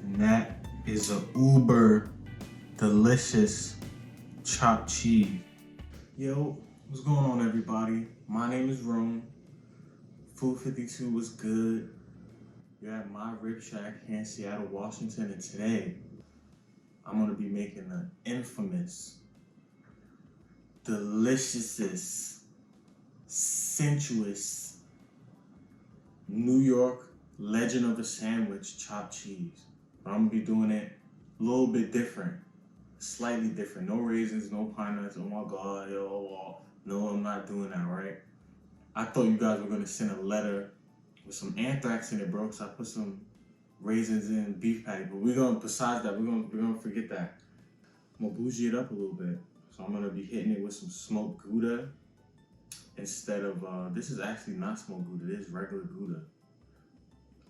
And that is a uber delicious chopped cheese. Yo, what's going on, everybody? My name is Rome. Food 52 was good. You're at my Rib Shack here in Seattle, Washington, and today I'm gonna be making the infamous, delicious, sensuous New York legend of a sandwich chopped cheese. But I'm gonna be doing it a little bit different, slightly different. No raisins, no pine nuts. Oh my God, yo, no, I'm not doing that, right? I thought you guys were gonna send a letter with some anthrax in it, bro, because I put some raisins in beef patty. But besides that, we're gonna forget that. I'm gonna bougie it up a little bit. So I'm gonna be hitting it with some smoked Gouda instead of, this is actually not smoked Gouda, this is regular Gouda.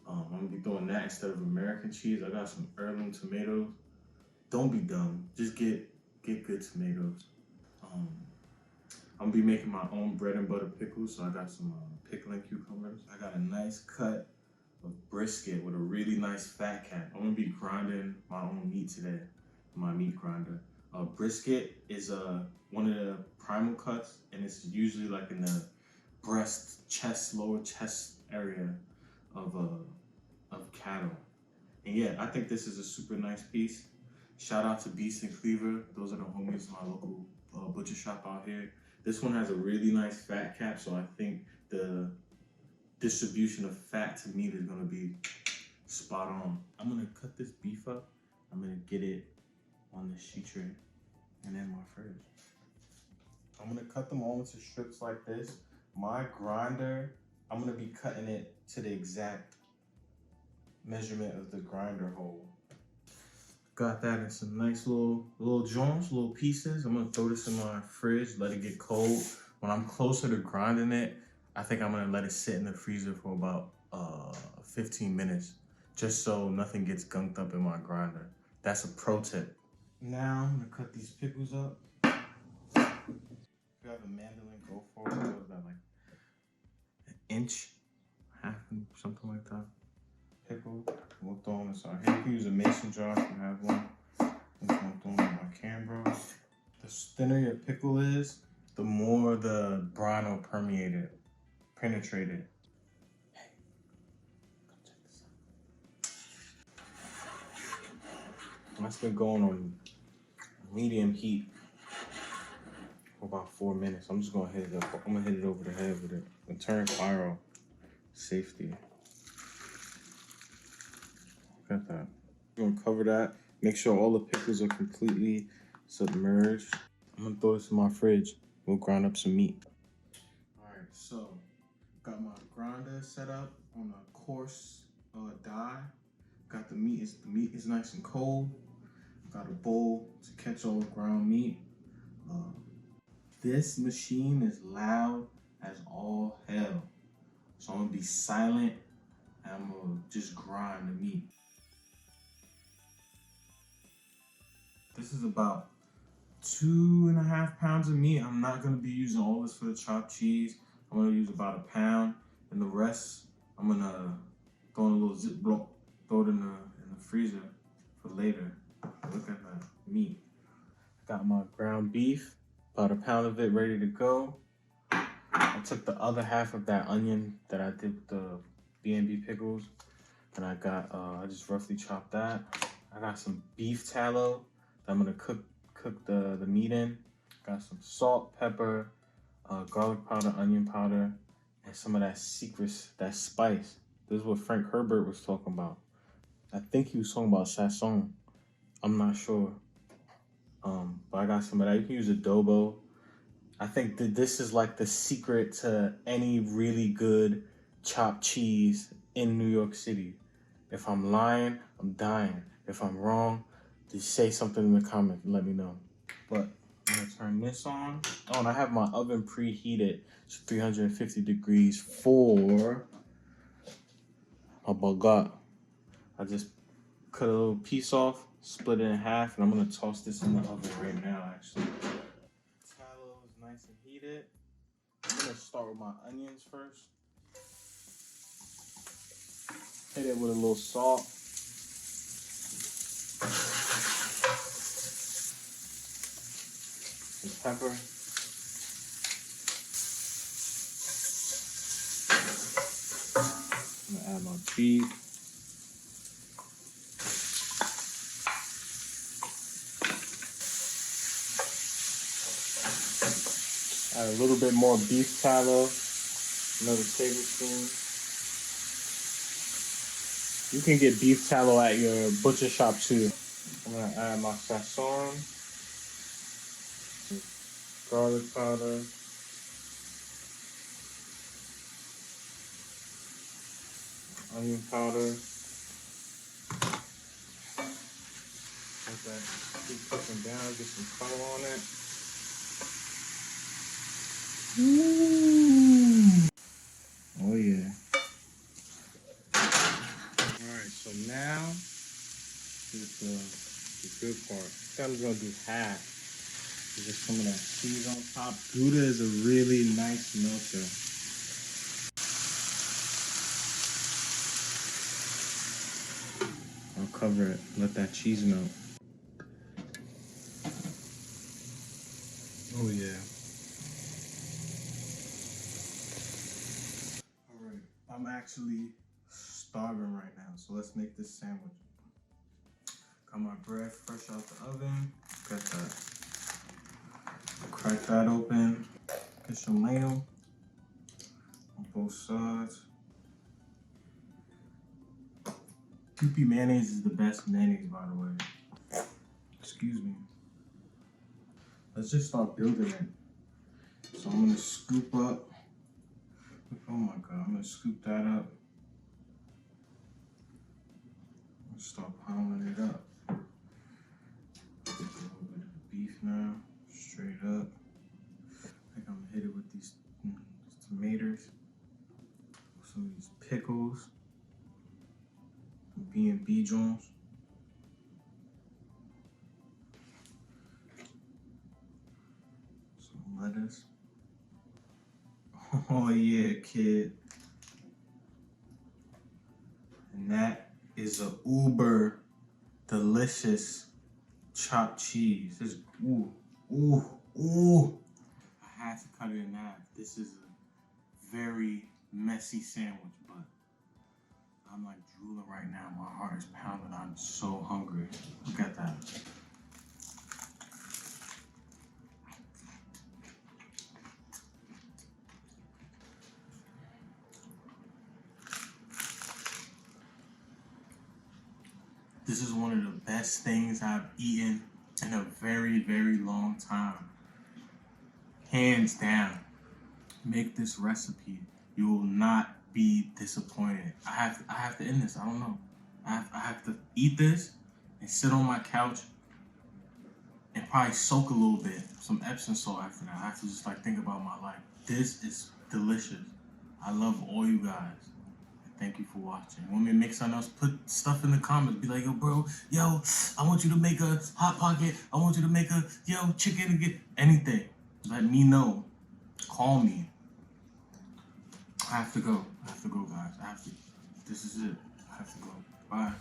I'm gonna be throwing that instead of American cheese. I got some heirloom tomatoes. Don't be dumb, just get good tomatoes. I'm gonna be making my own bread and butter pickles, so I got some pickling cucumbers. I got a nice cut of brisket with a really nice fat cap. I'm gonna be grinding my own meat today, my meat grinder. Brisket is one of the primal cuts, and it's usually like in the breast, chest, lower chest area of cattle. And yeah, I think this is a super nice piece. Shout out to Beast and Cleaver. Those are the homies in my local butcher shop out here. This one has a really nice fat cap, so I think the distribution of fat to meat is gonna be spot on. I'm gonna cut this beef up. I'm gonna get it on the sheet tray and in my fridge. I'm gonna cut them all into strips like this. My grinder, I'm gonna be cutting it to the exact measurement of the grinder hole. Got that in some nice little joints, little pieces. I'm gonna throw this in my fridge, let it get cold. When I'm closer to grinding it, I think I'm gonna let it sit in the freezer for about 15 minutes, just so nothing gets gunked up in my grinder. That's a pro tip. Now I'm gonna cut these pickles up. If you have a mandolin, go for it. What was that, like an inch, half, something like that? Pickle. We'll throw them inside here. You can use a mason jar if you have one. I'm just gonna throw them in my camera. The thinner your pickle is, the more the brine will penetrate it. Hey, come check this out. That's been going on medium heat for about 4 minutes. I'm just gonna hit it up. I'm gonna hit it over the head with it and turn fire off. Safety. Look at that. I'm gonna cover that. Make sure all the pickles are completely submerged. I'm gonna throw this in my fridge. We'll grind up some meat. All right, so got my grinder set up on a coarse die. Got the meat is nice and cold. Got a bowl to catch all the ground meat. This machine is loud as all hell. So I'm gonna be silent and I'm gonna just grind the meat. This is about 2.5 pounds of meat. I'm not gonna be using all this for the chopped cheese. I'm gonna use about 1 pound, and the rest I'm gonna throw in a little Ziploc, throw it in the freezer for later. Look at that meat. Got my ground beef, about 1 pound of it ready to go. I took the other half of that onion that I did with the B&B pickles, and I just roughly chopped that. I got some beef tallow that I'm gonna cook the meat in. Got some salt, pepper, garlic powder, onion powder, and some of that that spice. This is what Frank Herbert was talking about. I think he was talking about Sazón. I'm not sure. But I got some of that. You can use Adobo. I think that this is like the secret to any really good chopped cheese in New York City. If I'm lying, I'm dying. If I'm wrong, just say something in the comments and let me know. But I'm gonna turn this on. Oh, and I have my oven preheated to 350 degrees for my bagat. I just cut a little piece off, split it in half, and I'm gonna toss this in the oven right now, actually. Tallow is nice and heated. I'm gonna start with my onions first. Hit it with a little salt. Some pepper. I'm gonna add my beef. Add a little bit more beef tallow, another tablespoon. You can get beef tallow at your butcher shop too. I'm gonna add my sazón, garlic powder, onion powder. Let that keep cooking down, get some color on it. Oh yeah. Alright, so now is the good part. I'm gonna do half. Just some of that cheese on top. Gouda is a really nice melter. I'll cover it, let that cheese melt. Oh yeah. Alright, I'm actually starving right now, so let's make this sandwich. Got my bread fresh out the oven. Got that. Crack that open. Get some mayo on both sides. Kirby mayonnaise is the best mayonnaise, by the way. Excuse me. Let's just start building it. So I'm gonna scoop up. Oh my god, I'm gonna scoop that up. Start pounding it up. Get a little bit of the beef now, straight up. I think I'm gonna hit it with these tomatoes, some of these pickles, B&B Jones. Some lettuce. Oh yeah, kid. And that is a uber delicious chopped cheese. This ooh. I had to cut it in half. This is a very messy sandwich, but I'm like drooling right now. My heart is pounding. I'm so hungry. Look at that. This is one of the best things I've eaten in a very, very long time. Hands down. Make this recipe. You will not be disappointed. I have to end this. I don't know. I have to eat this and sit on my couch and probably soak a little bit. Some Epsom salt after that. I have to just like think about my life. This is delicious. I love all you guys. Thank you for watching. Want me to make something else? Put stuff in the comments. Be like, yo, bro, yo, I want you to make a Hot Pocket. I want you to make a, yo, chicken and get anything. Let me know. Call me. I have to go. I have to go, guys. I have to. This is it. I have to go. Bye.